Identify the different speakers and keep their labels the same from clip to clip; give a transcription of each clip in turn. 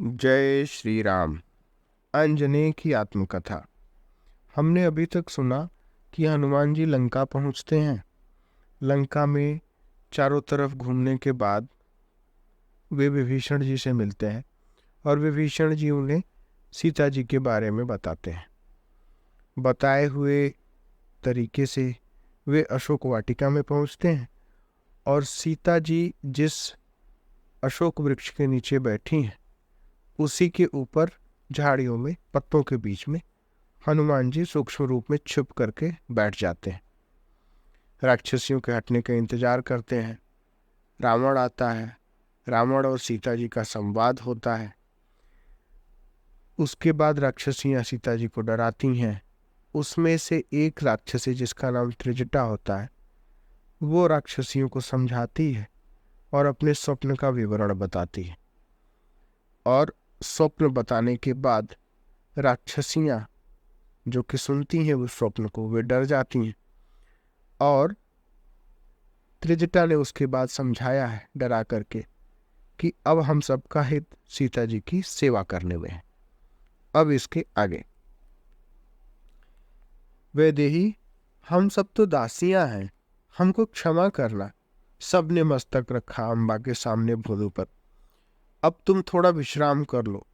Speaker 1: जय श्री राम। आंजनेय की आत्मकथा। हमने अभी तक सुना कि हनुमान जी लंका पहुंचते हैं। लंका में चारों तरफ घूमने के बाद वे विभीषण जी से मिलते हैं और विभीषण जी उन्हें सीता जी के बारे में बताते हैं। बताए हुए तरीके से वे अशोक वाटिका में पहुंचते हैं और सीता जी जिस अशोक वृक्ष के नीचे बैठी हैं उसी के ऊपर झाड़ियों में पत्तों के बीच में हनुमान जी सूक्ष्म रूप में छुप करके बैठ जाते हैं। राक्षसियों के हटने का इंतजार करते हैं। रावण आता है। रावण और सीता जी का संवाद होता है। उसके बाद राक्षसियां सीता जी को डराती हैं। उसमें से एक राक्षसी जिसका नाम त्रिजटा होता है वो राक्षसियों को समझाती है और अपने स्वप्न का विवरण बताती है। और स्वप्न बताने के बाद राक्षसियां जो कि सुनती हैं उस स्वप्न को वे डर जाती हैं और त्रिजटा ने उसके बाद समझाया है डरा करके कि अब हम सबका हित सीता जी की सेवा करने में है। अब इसके आगे वैदेही, हम सब तो दासियां हैं, हमको क्षमा करना। सबने मस्तक रखा अम्बा के सामने भोलू पर। अब तुम थोड़ा विश्राम कर लो।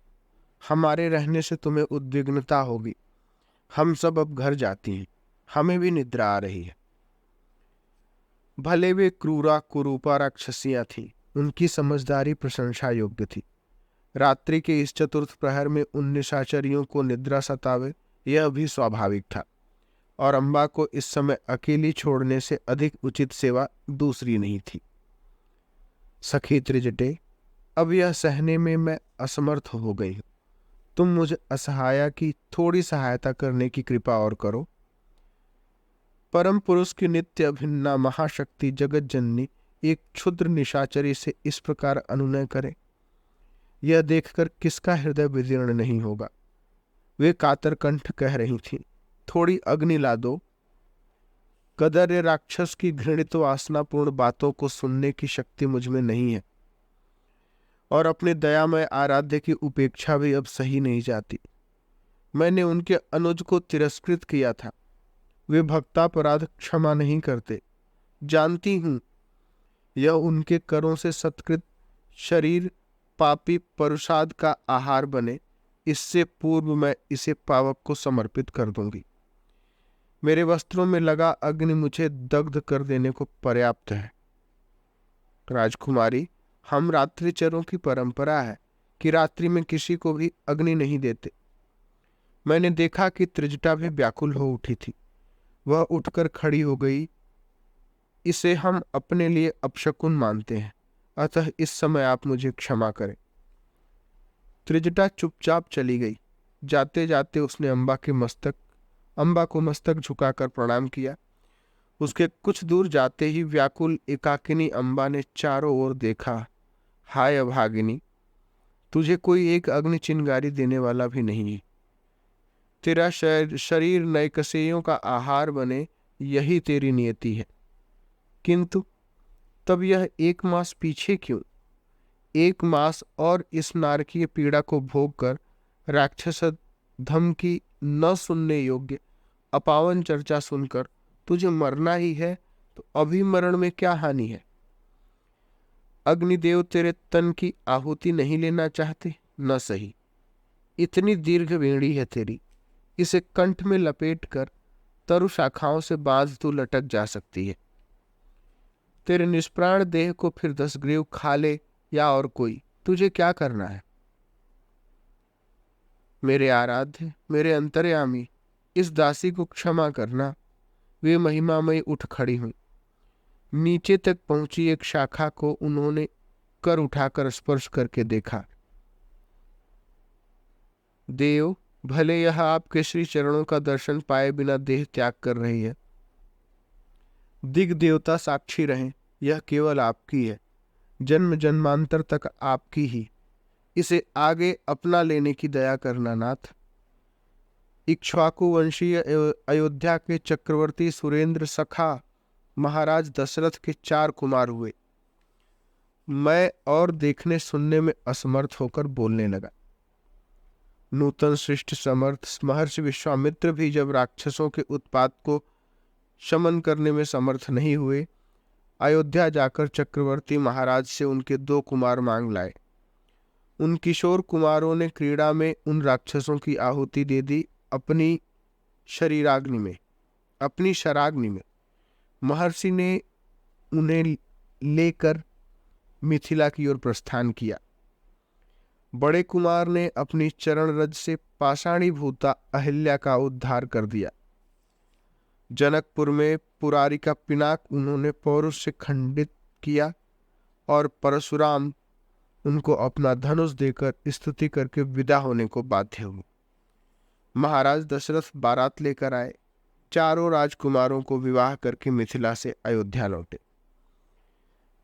Speaker 1: हमारे रहने से तुम्हें उद्विग्नता होगी। हम सब अब घर जाती हैं। हमें भी निद्रा आ रही है। भले वे क्रूरा कुरूपा राक्षसियां थीं, उनकी समझदारी प्रशंसा योग्य थी। रात्रि के इस चतुर्थ प्रहर में उन निशाचरियों को निद्रा सतावे यह भी स्वाभाविक था और अम्बा को इस समय अकेली छोड़ने से अधिक उचित सेवा दूसरी नहीं थी। सखी त्रिजटे, अब यह सहने में मैं असमर्थ हो गई हूं। तुम मुझे असहाया की थोड़ी सहायता करने की कृपा और करो। परम पुरुष की नित्य अभिन्ना महाशक्ति जगत जननी एक क्षुद्र निशाचरी से इस प्रकार अनुनय करे, यह देखकर किसका हृदय विदीर्ण नहीं होगा। वे कातर कंठ कह रही थीं, थोड़ी अग्नि ला दो। कदर्य राक्षस की घृणित वासनापूर्ण बातों को सुनने की शक्ति मुझ में नहीं है और अपने दयामय आराध्य की उपेक्षा भी अब सही नहीं जाती। मैंने उनके अनुज को तिरस्कृत किया था। वे भक्तापराध क्षमा नहीं करते। जानती हूं यह उनके करों से सत्कृत शरीर पापी परुषाद का आहार बने, इससे पूर्व मैं इसे पावक को समर्पित कर दूंगी। मेरे वस्त्रों में लगा अग्नि मुझे दग्ध कर देने को पर्याप्त है। राजकुमारी, हम रात्रिचरों की परंपरा है कि रात्रि में किसी को भी अग्नि नहीं देते। मैंने देखा कि त्रिजटा भी व्याकुल हो उठी थी। वह उठकर खड़ी हो गई। इसे हम अपने लिए अपशकुन मानते हैं, अतः इस समय आप मुझे क्षमा करें। त्रिजटा चुपचाप चली गई। जाते जाते उसने अम्बा को मस्तक झुकाकर प्रणाम किया। उसके कुछ दूर जाते ही व्याकुल एकाकिनी अम्बा ने चारों ओर देखा। हाय अभागिनी, तुझे कोई एक अग्नि चिंगारी देने वाला भी नहीं है। तेरा शरीर नैकसेयों का आहार बने, यही तेरी नियति है। किंतु तब यह 1 मास पीछे क्यों? 1 मास और इस नारकीय पीड़ा को भोग कर राक्षस धम की न सुनने योग्य अपावन चर्चा सुनकर तुझे मरना ही है, तो अभी मरण में क्या हानि है? अग्निदेव तेरे तन की आहुति नहीं लेना चाहते? न सही। इतनी दीर्घ वेणी है तेरी, इसे कंठ में लपेट कर तरु शाखाओं से बांध तू लटक जा सकती है। तेरे निष्प्राण देह को फिर 10 ग्रीव खा ले या और कोई, तुझे क्या करना है? मेरे आराध्य, मेरे अंतर्यामी, इस दासी को क्षमा करना। वे महिमामयी उठ खड़ी हुई। नीचे तक पहुंची एक शाखा को उन्होंने कर उठाकर स्पर्श करके देखा। देव, भले यह आपके श्री चरणों का दर्शन पाए बिना देह त्याग कर रही है। दिग देवता साक्षी रहें, यह केवल आपकी है, जन्म जन्मांतर तक आपकी ही। इसे आगे अपना लेने की दया करना नाथ। इक्ष्वाकु वंशीय अयोध्या के चक्रवर्ती सुरेंद्र सखा महाराज दशरथ के 4 कुमार हुए। मैं और देखने सुनने में असमर्थ होकर बोलने लगा। नूतन श्रेष्ठ समर्थ महर्षि विश्वामित्र भी जब राक्षसों के उत्पात को शमन करने में समर्थ नहीं हुए, अयोध्या जाकर चक्रवर्ती महाराज से उनके 2 कुमार मांग लाए। उन किशोर कुमारों ने क्रीड़ा में उन राक्षसों की आहुति दे दी अपनी शराग्नि में। महर्षि ने उन्हें लेकर मिथिला की ओर प्रस्थान किया। बड़े कुमार ने अपनी चरण रज से पाषाणीभूता अहिल्या का उद्धार कर दिया। जनकपुर में पुरारी का पिनाक उन्होंने पौरुष से खंडित किया और परशुराम उनको अपना धनुष देकर स्तुति करके विदा होने को बाध्य हुए। महाराज दशरथ बारात लेकर आए। चारों राजकुमारों को विवाह करके मिथिला से अयोध्या लौटे।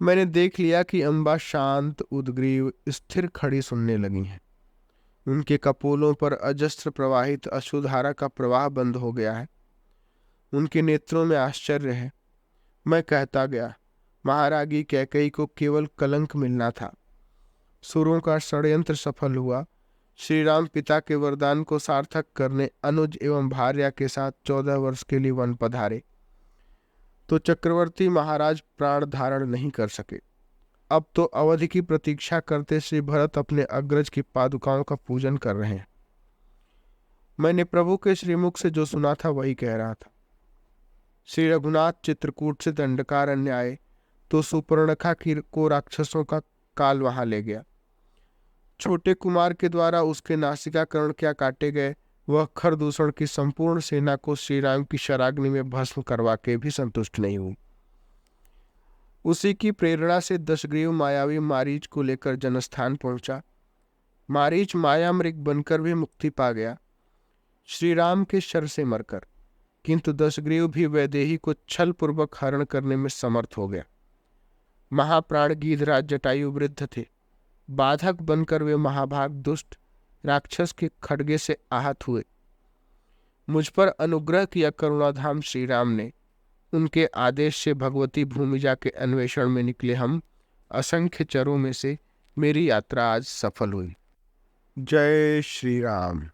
Speaker 1: मैंने देख लिया कि अम्बा शांत उद्ग्रीव स्थिर खड़ी सुनने लगी हैं। उनके कपोलों पर अजस्त्र प्रवाहित अश्रुधारा का प्रवाह बंद हो गया है। उनके नेत्रों में आश्चर्य है। मैं कहता गया, महारागी कैकेयी को केवल कलंक मिलना था। सुरों का षड्यंत्र सफल हुआ। श्री राम पिता के वरदान को सार्थक करने अनुज एवं भार्या के साथ 14 वर्ष के लिए वन पधारे, तो चक्रवर्ती महाराज प्राण धारण नहीं कर सके। अब तो अवधि की प्रतीक्षा करते श्री भरत अपने अग्रज की पादुकाओं का पूजन कर रहे हैं। मैंने प्रभु के श्रीमुख से जो सुना था वही कह रहा था। श्री रघुनाथ चित्रकूट से दंडकारण्य आए तो सुपर्णखा को राक्षसों का काल वहां ले गया। छोटे कुमार के द्वारा उसके नासिकाकर्ण क्या काटे गए, वह खरदूषण की संपूर्ण सेना को श्री राम की शराग्नि में भस्म करवा के भी संतुष्ट नहीं हुई। उसी की प्रेरणा से दशग्रीव मायावी मारीच को लेकर जनस्थान पहुंचा। मारीच मायामृग बनकर भी मुक्ति पा गया श्री राम के शर से मरकर, किंतु दशग्रीव भी वैदेही को छल पूर्वक हरण करने में समर्थ हो गया। महाप्राण गीधराज जटायु वृद्ध थे। बाधक बनकर वे महाभाग दुष्ट राक्षस के खड्गे से आहत हुए। मुझ पर अनुग्रह किया करुणाधाम श्री राम ने। उनके आदेश से भगवती भूमिजा के अन्वेषण में निकले हम असंख्य चरों में से मेरी यात्रा आज सफल हुई। जय श्री राम।